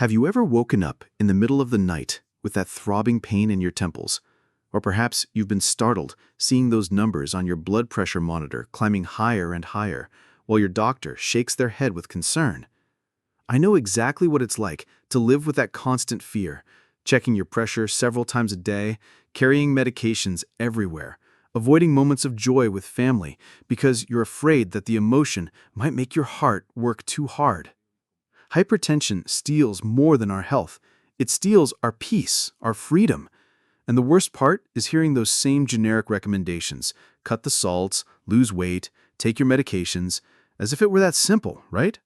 Have you ever woken up in the middle of the night with that throbbing pain in your temples? Or perhaps you've been startled seeing those numbers on your blood pressure monitor climbing higher and higher while your doctor shakes their head with concern. I know exactly what it's like to live with that constant fear, checking your pressure several times a day, carrying medications everywhere, avoiding moments of joy with family because you're afraid that the emotion might make your heart work too hard. Hypertension steals more than our health. It steals our peace, our freedom. And the worst part is hearing those same generic recommendations. Cut the salts, lose weight, take your medications, as if it were that simple, right?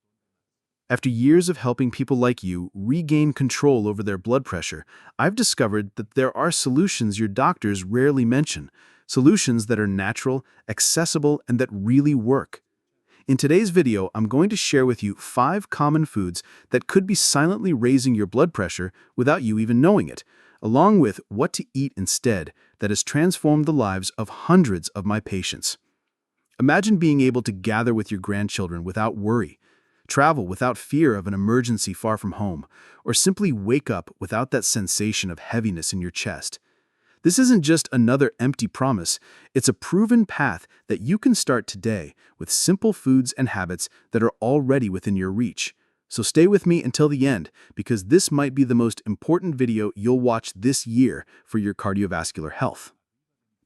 After years of helping people like you regain control over their blood pressure, I've discovered that there are solutions your doctors rarely mention. Solutions that are natural, accessible, and that really work. In today's video, I'm going to share with you 5 common foods that could be silently raising your blood pressure without you even knowing it, along with what to eat instead that has transformed the lives of hundreds of my patients. Imagine being able to gather with your grandchildren without worry, travel without fear of an emergency far from home, or simply wake up without that sensation of heaviness in your chest. This isn't just another empty promise, it's a proven path that you can start today with simple foods and habits that are already within your reach. So stay with me until the end, because this might be the most important video you'll watch this year for your cardiovascular health.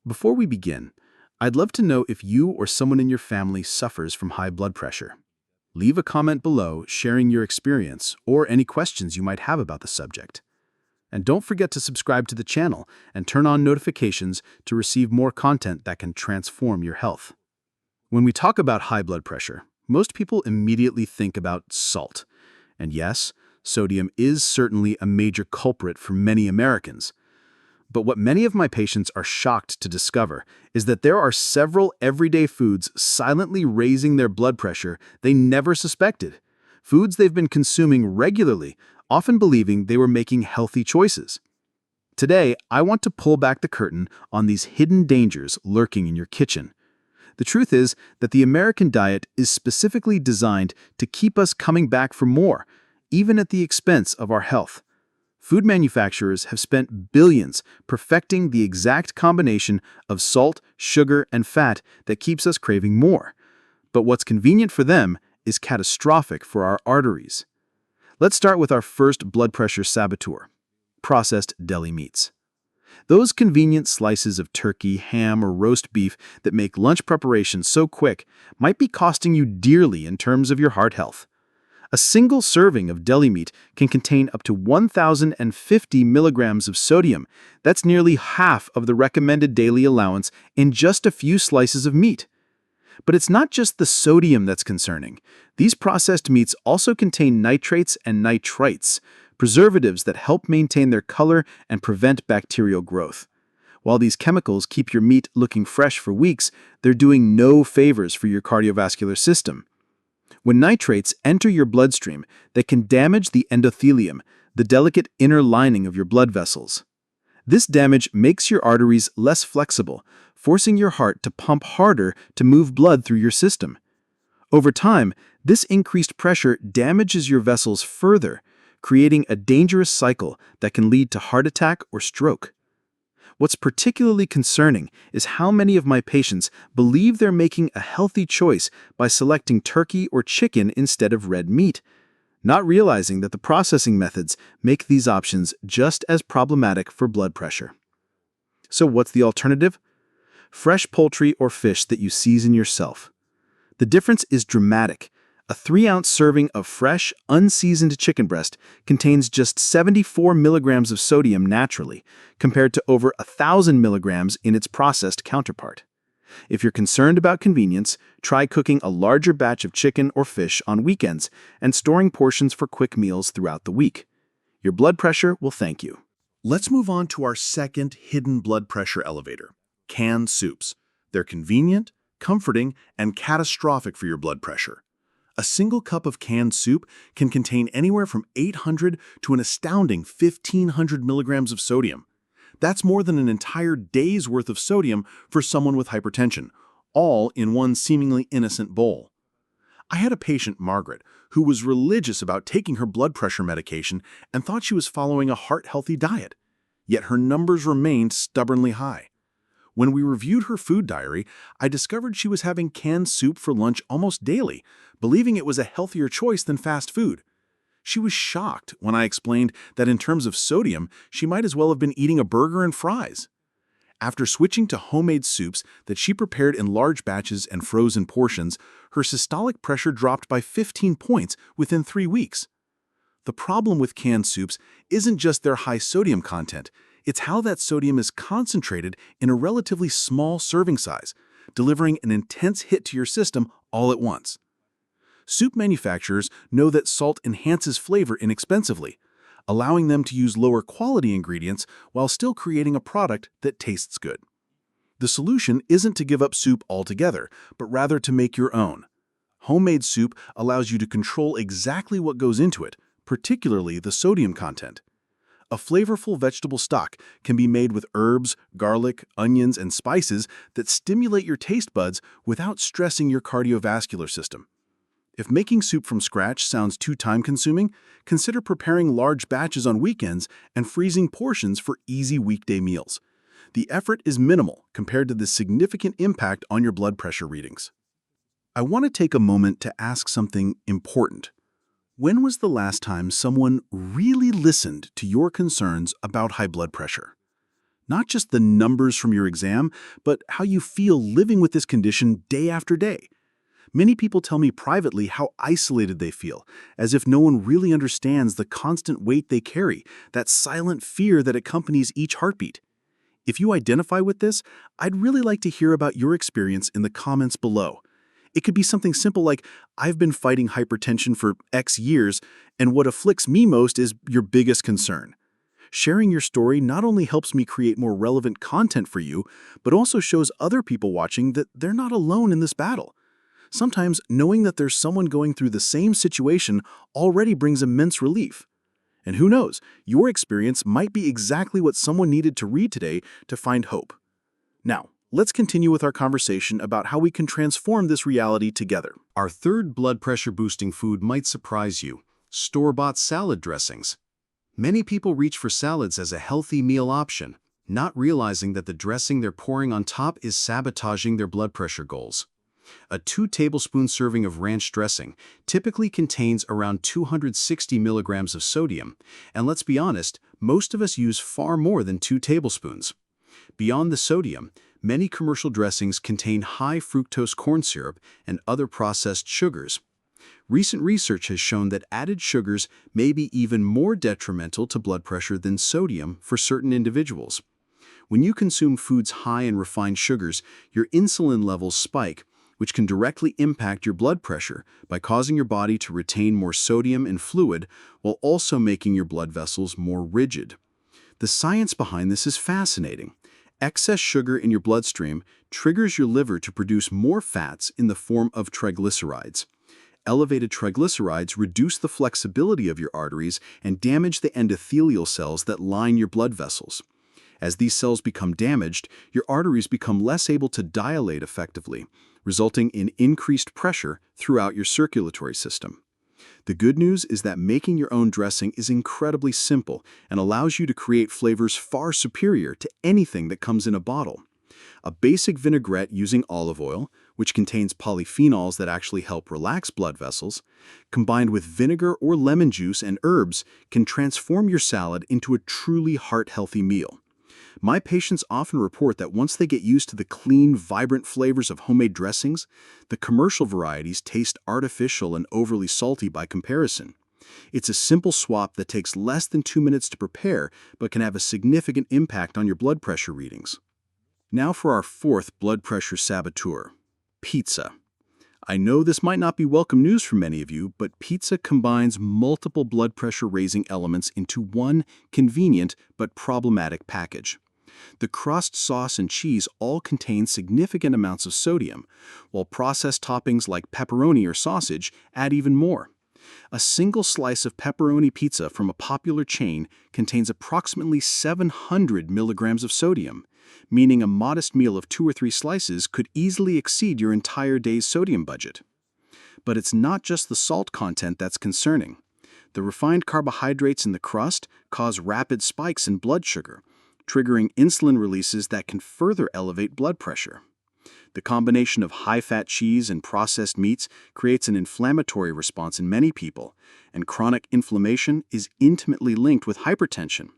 Before we begin, I'd love to know if you or someone in your family suffers from high blood pressure. Leave a comment below sharing your experience or any questions you might have about the subject. And don't forget to subscribe to the channel and turn on notifications to receive more content that can transform your health. When we talk about high blood pressure, most people immediately think about salt. And yes, sodium is certainly a major culprit for many Americans. But what many of my patients are shocked to discover is that there are several everyday foods silently raising their blood pressure they never suspected. Foods they've been consuming regularly, often believing they were making healthy choices. Today, I want to pull back the curtain on these hidden dangers lurking in your kitchen. The truth is that the American diet is specifically designed to keep us coming back for more, even at the expense of our health. Food manufacturers have spent billions perfecting the exact combination of salt, sugar, and fat that keeps us craving more. But what's convenient for them is catastrophic for our arteries. Let's start with our first blood pressure saboteur: processed deli meats. Those convenient slices of turkey, ham, or roast beef that make lunch preparation so quick might be costing you dearly in terms of your heart health. A single serving of deli meat can contain up to 1,050 milligrams of sodium. That's nearly half of the recommended daily allowance in just a few slices of meat. But it's not just the sodium that's concerning. These processed meats also contain nitrates and nitrites, preservatives that help maintain their color and prevent bacterial growth. While these chemicals keep your meat looking fresh for weeks, they're doing no favors for your cardiovascular system. When nitrates enter your bloodstream, they can damage the endothelium, the delicate inner lining of your blood vessels. This damage makes your arteries less flexible, forcing your heart to pump harder to move blood through your system. Over time, this increased pressure damages your vessels further, creating a dangerous cycle that can lead to heart attack or stroke. What's particularly concerning is how many of my patients believe they're making a healthy choice by selecting turkey or chicken instead of red meat, not realizing that the processing methods make these options just as problematic for blood pressure. So what's the alternative? Fresh poultry or fish that you season yourself. The difference is dramatic. A 3-ounce serving of fresh, unseasoned chicken breast contains just 74 milligrams of sodium naturally, compared to over 1,000 milligrams in its processed counterpart. If you're concerned about convenience, try cooking a larger batch of chicken or fish on weekends and storing portions for quick meals throughout the week. Your blood pressure will thank you. Let's move on to our second hidden blood pressure elevator: canned soups. They're convenient, comforting, and catastrophic for your blood pressure. A single cup of canned soup can contain anywhere from 800 to an astounding 1,500 milligrams of sodium. That's more than an entire day's worth of sodium for someone with hypertension, all in one seemingly innocent bowl. I had a patient, Margaret, who was religious about taking her blood pressure medication and thought she was following a heart-healthy diet. Yet her numbers remained stubbornly high. When we reviewed her food diary, I discovered she was having canned soup for lunch almost daily, believing it was a healthier choice than fast food. She was shocked when I explained that in terms of sodium, she might as well have been eating a burger and fries. After switching to homemade soups that she prepared in large batches and frozen portions, her systolic pressure dropped by 15 points within 3 weeks. The problem with canned soups isn't just their high sodium content, it's how that sodium is concentrated in a relatively small serving size, delivering an intense hit to your system all at once. Soup manufacturers know that salt enhances flavor inexpensively, allowing them to use lower quality ingredients while still creating a product that tastes good. The solution isn't to give up soup altogether, but rather to make your own. Homemade soup allows you to control exactly what goes into it, particularly the sodium content. A flavorful vegetable stock can be made with herbs, garlic, onions, and spices that stimulate your taste buds without stressing your cardiovascular system. If making soup from scratch sounds too time-consuming, consider preparing large batches on weekends and freezing portions for easy weekday meals. The effort is minimal compared to the significant impact on your blood pressure readings. I want to take a moment to ask something important. When was the last time someone really listened to your concerns about high blood pressure? Not just the numbers from your exam, but how you feel living with this condition day after day. Many people tell me privately how isolated they feel, as if no one really understands the constant weight they carry, that silent fear that accompanies each heartbeat. If you identify with this, I'd really like to hear about your experience in the comments below. It could be something simple like, I've been fighting hypertension for X years, and what afflicts me most is your biggest concern. Sharing your story not only helps me create more relevant content for you, but also shows other people watching that they're not alone in this battle. Sometimes knowing that there's someone going through the same situation already brings immense relief. And who knows, your experience might be exactly what someone needed to read today to find hope. Now, let's continue with our conversation about how we can transform this reality together. Our third blood pressure boosting food might surprise you: store-bought salad dressings. Many people reach for salads as a healthy meal option, not realizing that the dressing they're pouring on top is sabotaging their blood pressure goals. A 2-tablespoon serving of ranch dressing typically contains around 260 milligrams of sodium, and let's be honest, most of us use far more than 2 tablespoons. Beyond the sodium, many commercial dressings contain high fructose corn syrup and other processed sugars. Recent research has shown that added sugars may be even more detrimental to blood pressure than sodium for certain individuals. When you consume foods high in refined sugars, your insulin levels spike, which can directly impact your blood pressure by causing your body to retain more sodium and fluid while also making your blood vessels more rigid. The science behind this is fascinating. Excess sugar in your bloodstream triggers your liver to produce more fats in the form of triglycerides. Elevated triglycerides reduce the flexibility of your arteries and damage the endothelial cells that line your blood vessels. As these cells become damaged, your arteries become less able to dilate effectively, resulting in increased pressure throughout your circulatory system. The good news is that making your own dressing is incredibly simple and allows you to create flavors far superior to anything that comes in a bottle. A basic vinaigrette using olive oil, which contains polyphenols that actually help relax blood vessels, combined with vinegar or lemon juice and herbs, can transform your salad into a truly heart-healthy meal. My patients often report that once they get used to the clean, vibrant flavors of homemade dressings, the commercial varieties taste artificial and overly salty by comparison. It's a simple swap that takes less than 2 minutes to prepare, but can have a significant impact on your blood pressure readings. Now for our fourth blood pressure saboteur: pizza. I know this might not be welcome news for many of you, but pizza combines multiple blood pressure-raising elements into one convenient but problematic package. The crust, sauce, and cheese all contain significant amounts of sodium, while processed toppings like pepperoni or sausage add even more. A single slice of pepperoni pizza from a popular chain contains approximately 700 milligrams of sodium, meaning a modest meal of 2 or 3 slices could easily exceed your entire day's sodium budget. But it's not just the salt content that's concerning. The refined carbohydrates in the crust cause rapid spikes in blood sugar, triggering insulin releases that can further elevate blood pressure. The combination of high-fat cheese and processed meats creates an inflammatory response in many people, and chronic inflammation is intimately linked with hypertension.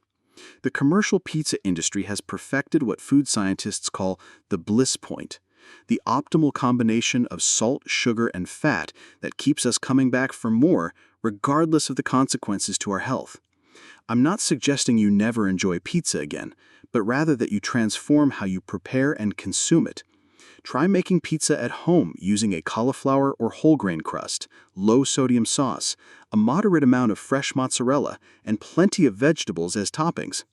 The commercial pizza industry has perfected what food scientists call the bliss point, the optimal combination of salt, sugar, and fat that keeps us coming back for more, regardless of the consequences to our health. I'm not suggesting you never enjoy pizza again, but rather that you transform how you prepare and consume it. Try making pizza at home using a cauliflower or whole grain crust, low-sodium sauce, a moderate amount of fresh mozzarella, and plenty of vegetables as toppings.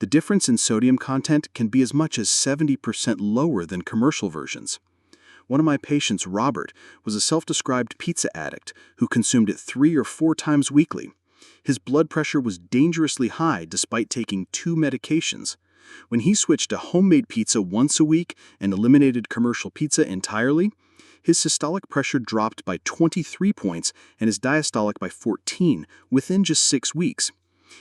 The difference in sodium content can be as much as 70% lower than commercial versions. One of my patients, Robert, was a self-described pizza addict who consumed it 3 or 4 times weekly. His blood pressure was dangerously high despite taking 2 medications. When he switched to homemade pizza once a week and eliminated commercial pizza entirely, his systolic pressure dropped by 23 points and his diastolic by 14 within just 6 weeks.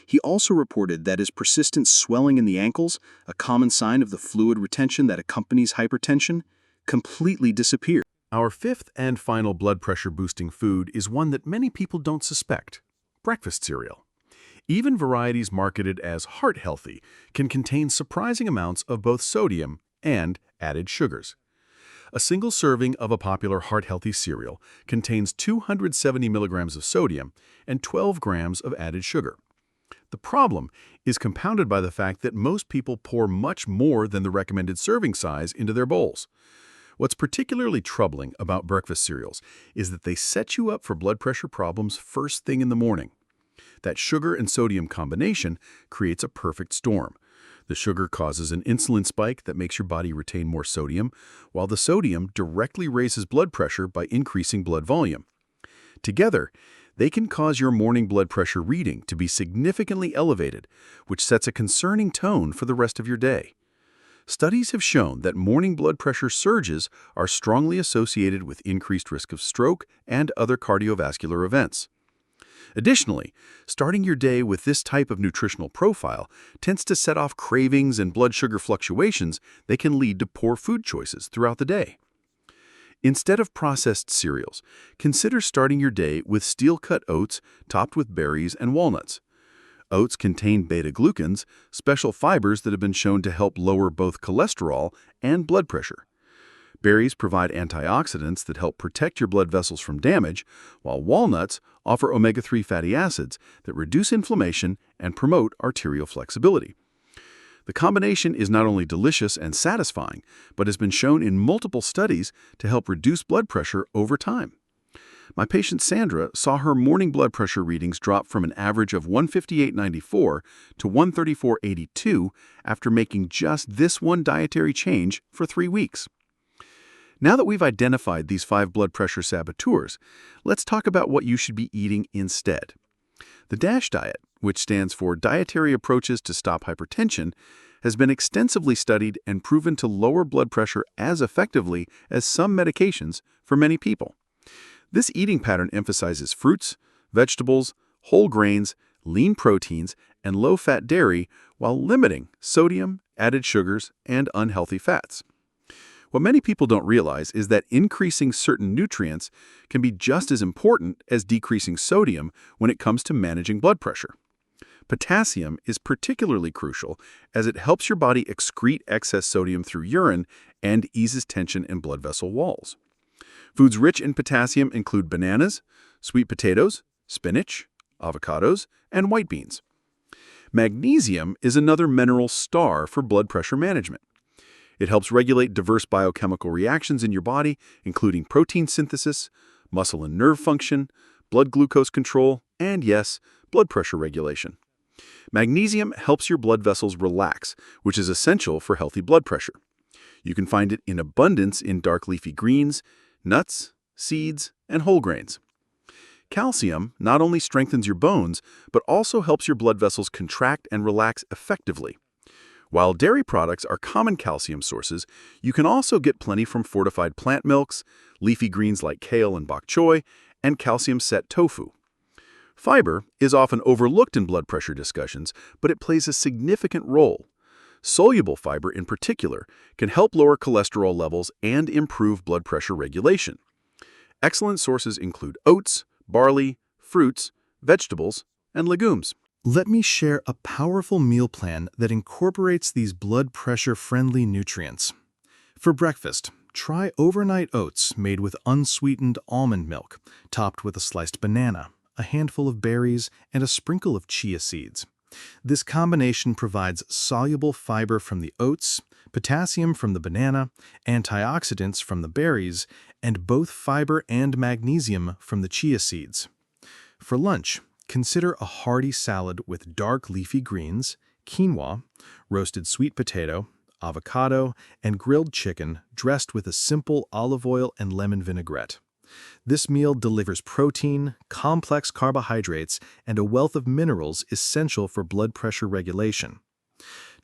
He also reported that his persistent swelling in the ankles, a common sign of the fluid retention that accompanies hypertension, completely disappeared. Our fifth and final blood pressure boosting food is one that many people don't suspect: breakfast cereal. Even varieties marketed as heart-healthy can contain surprising amounts of both sodium and added sugars. A single serving of a popular heart-healthy cereal contains 270 milligrams of sodium and 12 grams of added sugar. The problem is compounded by the fact that most people pour much more than the recommended serving size into their bowls. What's particularly troubling about breakfast cereals is that they set you up for blood pressure problems first thing in the morning. That sugar and sodium combination creates a perfect storm. The sugar causes an insulin spike that makes your body retain more sodium, while the sodium directly raises blood pressure by increasing blood volume. Together, they can cause your morning blood pressure reading to be significantly elevated, which sets a concerning tone for the rest of your day. Studies have shown that morning blood pressure surges are strongly associated with increased risk of stroke and other cardiovascular events. Additionally, starting your day with this type of nutritional profile tends to set off cravings and blood sugar fluctuations that can lead to poor food choices throughout the day. Instead of processed cereals, consider starting your day with steel-cut oats topped with berries and walnuts. Oats contain beta-glucans, special fibers that have been shown to help lower both cholesterol and blood pressure. Berries provide antioxidants that help protect your blood vessels from damage, while walnuts offer omega-3 fatty acids that reduce inflammation and promote arterial flexibility. The combination is not only delicious and satisfying, but has been shown in multiple studies to help reduce blood pressure over time. My patient Sandra saw her morning blood pressure readings drop from an average of 158/94 to 134/82 after making just this one dietary change for 3 weeks. Now that we've identified these 5 blood pressure saboteurs, let's talk about what you should be eating instead. The DASH diet, which stands for Dietary Approaches to Stop Hypertension, has been extensively studied and proven to lower blood pressure as effectively as some medications for many people. This eating pattern emphasizes fruits, vegetables, whole grains, lean proteins, and low-fat dairy while limiting sodium, added sugars, and unhealthy fats. What many people don't realize is that increasing certain nutrients can be just as important as decreasing sodium when it comes to managing blood pressure. Potassium is particularly crucial as it helps your body excrete excess sodium through urine and eases tension in blood vessel walls. Foods rich in potassium include bananas, sweet potatoes, spinach, avocados, and white beans. Magnesium is another mineral star for blood pressure management. It helps regulate diverse biochemical reactions in your body, including protein synthesis, muscle and nerve function, blood glucose control, and yes, blood pressure regulation. Magnesium helps your blood vessels relax, which is essential for healthy blood pressure. You can find it in abundance in dark leafy greens, nuts, seeds, and whole grains. Calcium not only strengthens your bones, but also helps your blood vessels contract and relax effectively. While dairy products are common calcium sources, you can also get plenty from fortified plant milks, leafy greens like kale and bok choy, and calcium-set tofu. Fiber is often overlooked in blood pressure discussions, but it plays a significant role. Soluble fiber, in particular, can help lower cholesterol levels and improve blood pressure regulation. Excellent sources include oats, barley, fruits, vegetables, and legumes. Let me share a powerful meal plan that incorporates these blood pressure-friendly nutrients. For breakfast, try overnight oats made with unsweetened almond milk, topped with a sliced banana, a handful of berries, and a sprinkle of chia seeds. This combination provides soluble fiber from the oats, potassium from the banana, antioxidants from the berries, and both fiber and magnesium from the chia seeds. For lunch, consider a hearty salad with dark leafy greens, quinoa, roasted sweet potato, avocado, and grilled chicken dressed with a simple olive oil and lemon vinaigrette. This meal delivers protein, complex carbohydrates, and a wealth of minerals essential for blood pressure regulation.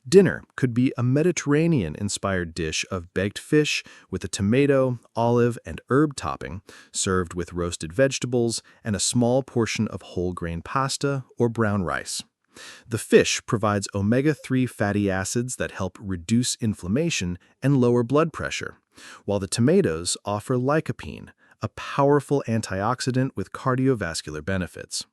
Dinner could be a Mediterranean-inspired dish of baked fish with a tomato, olive, and herb topping, served with roasted vegetables and a small portion of whole grain pasta or brown rice. The fish provides omega-3 fatty acids that help reduce inflammation and lower blood pressure, while the tomatoes offer lycopene, a powerful antioxidant with cardiovascular benefits.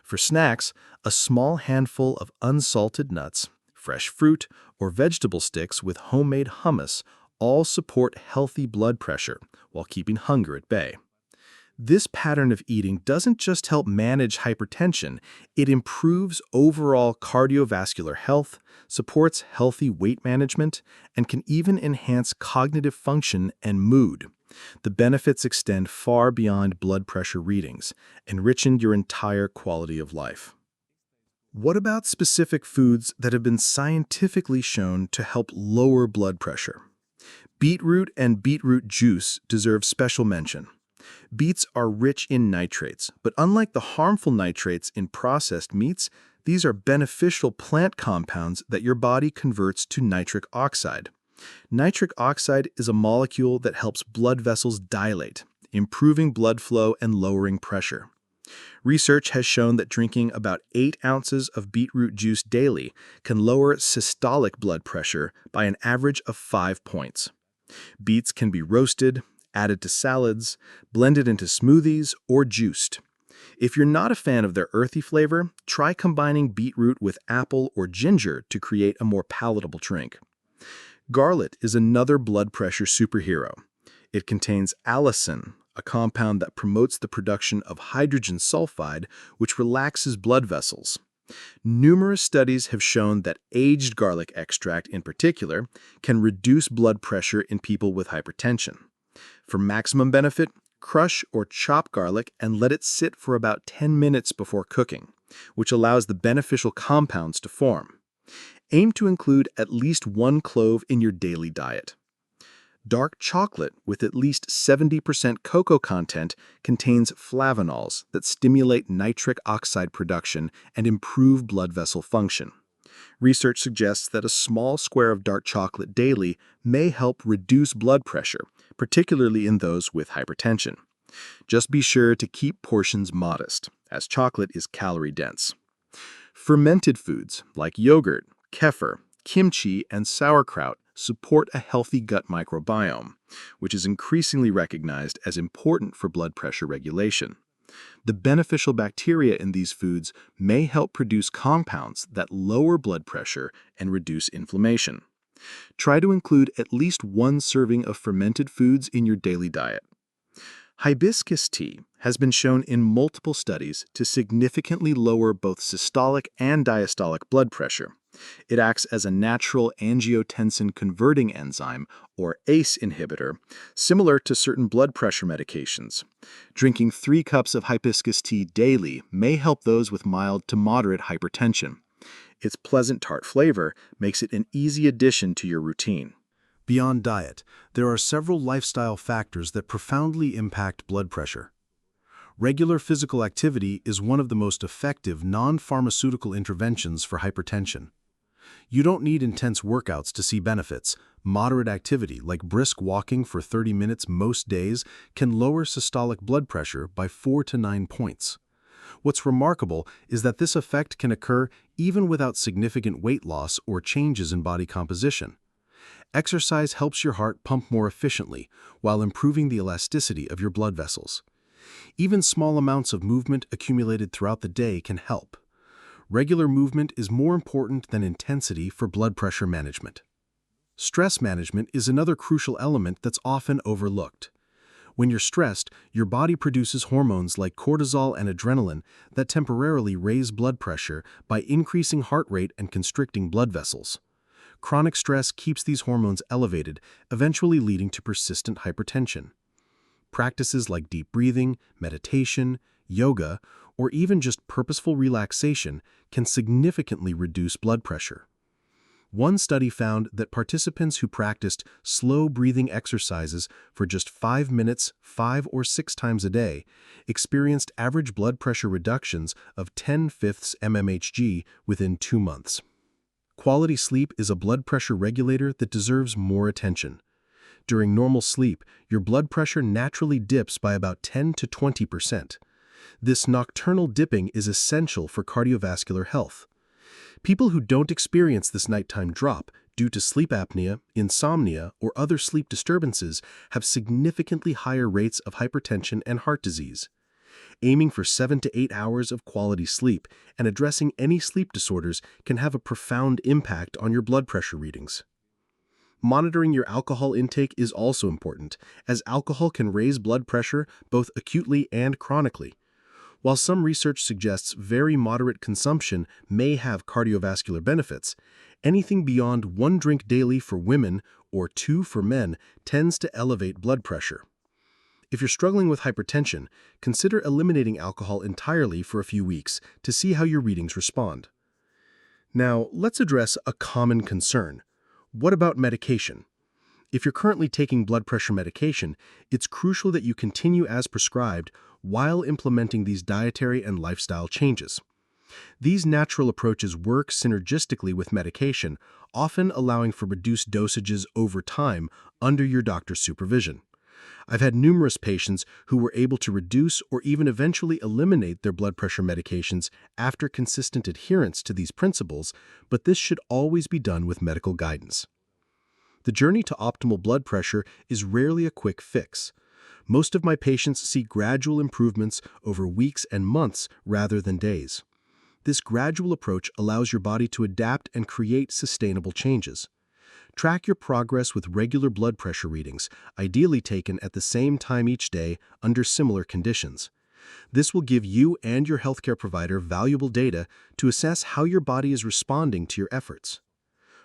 For snacks, a small handful of unsalted nuts, fresh fruit, or vegetable sticks with homemade hummus all support healthy blood pressure while keeping hunger at bay. This pattern of eating doesn't just help manage hypertension, it improves overall cardiovascular health, supports healthy weight management, and can even enhance cognitive function and mood. The benefits extend far beyond blood pressure readings, enriching your entire quality of life. What about specific foods that have been scientifically shown to help lower blood pressure? Beetroot and beetroot juice deserve special mention. Beets are rich in nitrates, but unlike the harmful nitrates in processed meats, these are beneficial plant compounds that your body converts to nitric oxide. Nitric oxide is a molecule that helps blood vessels dilate, improving blood flow and lowering pressure. Research has shown that drinking about 8 ounces of beetroot juice daily can lower systolic blood pressure by an average of 5 points. Beets can be roasted, added to salads, blended into smoothies, or juiced. If you're not a fan of their earthy flavor, try combining beetroot with apple or ginger to create a more palatable drink. Garlic is another blood pressure superhero. It contains allicin, a compound that promotes the production of hydrogen sulfide, which relaxes blood vessels. Numerous studies have shown that aged garlic extract, in particular, can reduce blood pressure in people with hypertension. For maximum benefit, crush or chop garlic and let it sit for about 10 minutes before cooking, which allows the beneficial compounds to form. Aim to include at least 1 clove in your daily diet. Dark chocolate with at least 70% cocoa content contains flavanols that stimulate nitric oxide production and improve blood vessel function. Research suggests that a small square of dark chocolate daily may help reduce blood pressure, particularly in those with hypertension. Just be sure to keep portions modest, as chocolate is calorie-dense. Fermented foods like yogurt, kefir, kimchi, and sauerkraut support a healthy gut microbiome, which is increasingly recognized as important for blood pressure regulation. The beneficial bacteria in these foods may help produce compounds that lower blood pressure and reduce inflammation. Try to include at least 1 serving of fermented foods in your daily diet. Hibiscus tea has been shown in multiple studies to significantly lower both systolic and diastolic blood pressure. It acts as a natural angiotensin-converting enzyme, or ACE inhibitor, similar to certain blood pressure medications. Drinking 3 cups of hibiscus tea daily may help those with mild to moderate hypertension. Its pleasant tart flavor makes it an easy addition to your routine. Beyond diet, there are several lifestyle factors that profoundly impact blood pressure. Regular physical activity is one of the most effective non-pharmaceutical interventions for hypertension. You don't need intense workouts to see benefits. Moderate activity, like brisk walking for 30 minutes most days, can lower systolic blood pressure by 4 to 9 points. What's remarkable is that this effect can occur even without significant weight loss or changes in body composition. Exercise helps your heart pump more efficiently while improving the elasticity of your blood vessels. Even small amounts of movement accumulated throughout the day can help. Regular movement is more important than intensity for blood pressure management. Stress management is another crucial element that's often overlooked. When you're stressed, your body produces hormones like cortisol and adrenaline that temporarily raise blood pressure by increasing heart rate and constricting blood vessels. Chronic stress keeps these hormones elevated, eventually leading to persistent hypertension. Practices like deep breathing, meditation, yoga, or even just purposeful relaxation can significantly reduce blood pressure. One study found that participants who practiced slow breathing exercises for just 5 minutes, 5 or 6 times a day, experienced average blood pressure reductions of 10/5 mmHg within 2 months. Quality sleep is a blood pressure regulator that deserves more attention. During normal sleep, your blood pressure naturally dips by about 10 to 20%. This nocturnal dipping is essential for cardiovascular health. People who don't experience this nighttime drop due to sleep apnea, insomnia, or other sleep disturbances have significantly higher rates of hypertension and heart disease. Aiming for 7 to 8 hours of quality sleep and addressing any sleep disorders can have a profound impact on your blood pressure readings. Monitoring your alcohol intake is also important, as alcohol can raise blood pressure both acutely and chronically. While some research suggests very moderate consumption may have cardiovascular benefits, anything beyond 1 drink daily for women or 2 for men tends to elevate blood pressure. If you're struggling with hypertension, consider eliminating alcohol entirely for a few weeks to see how your readings respond. Now, let's address a common concern. What about medication? If you're currently taking blood pressure medication, it's crucial that you continue as prescribed while implementing these dietary and lifestyle changes. These natural approaches work synergistically with medication, often allowing for reduced dosages over time under your doctor's supervision. I've had numerous patients who were able to reduce or even eventually eliminate their blood pressure medications after consistent adherence to these principles, but this should always be done with medical guidance. The journey to optimal blood pressure is rarely a quick fix. Most of my patients see gradual improvements over weeks and months rather than days. This gradual approach allows your body to adapt and create sustainable changes. Track your progress with regular blood pressure readings, ideally taken at the same time each day under similar conditions. This will give you and your healthcare provider valuable data to assess how your body is responding to your efforts.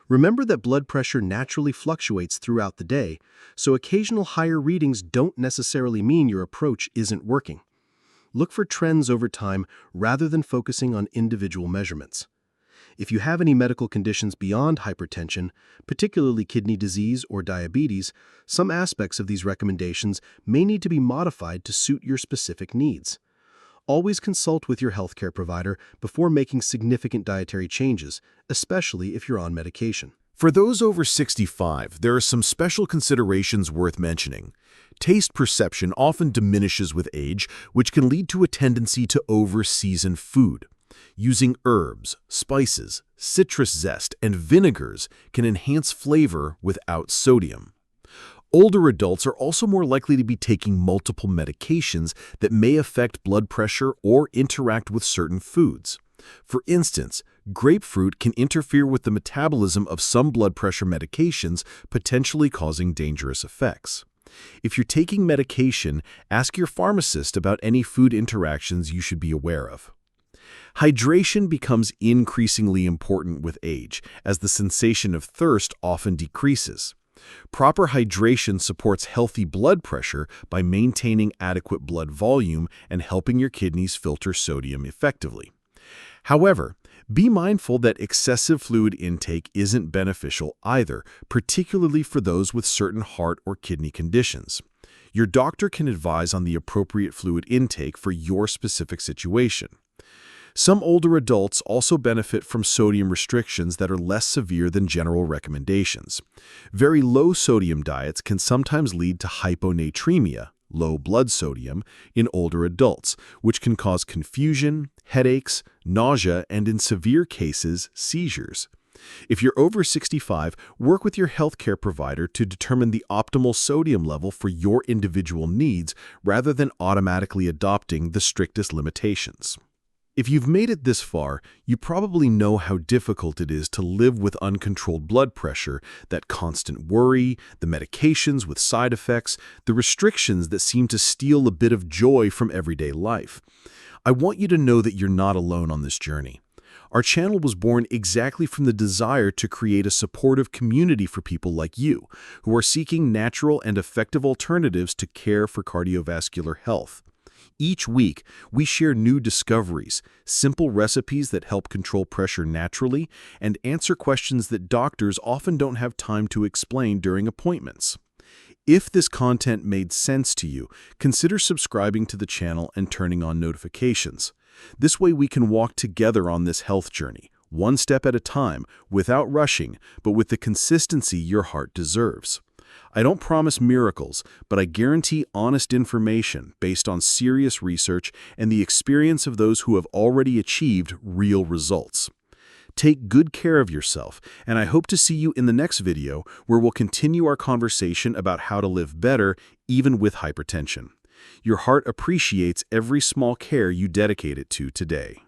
Remember that blood pressure naturally fluctuates throughout the day, so occasional higher readings don't necessarily mean your approach isn't working. Look for trends over time rather than focusing on individual measurements. If you have any medical conditions beyond hypertension, particularly kidney disease or diabetes, some aspects of these recommendations may need to be modified to suit your specific needs. Always consult with your healthcare provider before making significant dietary changes, especially if you're on medication. For those over 65, there are some special considerations worth mentioning. Taste perception often diminishes with age, which can lead to a tendency to over-season food. Using herbs, spices, citrus zest, and vinegars can enhance flavor without sodium. Older adults are also more likely to be taking multiple medications that may affect blood pressure or interact with certain foods. For instance, grapefruit can interfere with the metabolism of some blood pressure medications, potentially causing dangerous effects. If you're taking medication, ask your pharmacist about any food interactions you should be aware of. Hydration becomes increasingly important with age, as the sensation of thirst often decreases. Proper hydration supports healthy blood pressure by maintaining adequate blood volume and helping your kidneys filter sodium effectively. However, be mindful that excessive fluid intake isn't beneficial either, particularly for those with certain heart or kidney conditions. Your doctor can advise on the appropriate fluid intake for your specific situation. Some older adults also benefit from sodium restrictions that are less severe than general recommendations. Very low sodium diets can sometimes lead to hyponatremia, low blood sodium, in older adults, which can cause confusion, headaches, nausea, and in severe cases, seizures. If you're over 65, work with your healthcare provider to determine the optimal sodium level for your individual needs rather than automatically adopting the strictest limitations. If you've made it this far, you probably know how difficult it is to live with uncontrolled blood pressure, that constant worry, the medications with side effects, the restrictions that seem to steal a bit of joy from everyday life. I want you to know that you're not alone on this journey. Our channel was born exactly from the desire to create a supportive community for people like you, who are seeking natural and effective alternatives to care for cardiovascular health. Each week, we share new discoveries, simple recipes that help control pressure naturally, and answer questions that doctors often don't have time to explain during appointments. If this content made sense to you, consider subscribing to the channel and turning on notifications. This way we can walk together on this health journey, one step at a time, without rushing, but with the consistency your heart deserves. I don't promise miracles, but I guarantee honest information based on serious research and the experience of those who have already achieved real results. Take good care of yourself, and I hope to see you in the next video where we'll continue our conversation about how to live better even with hypertension. Your heart appreciates every small care you dedicate it to today.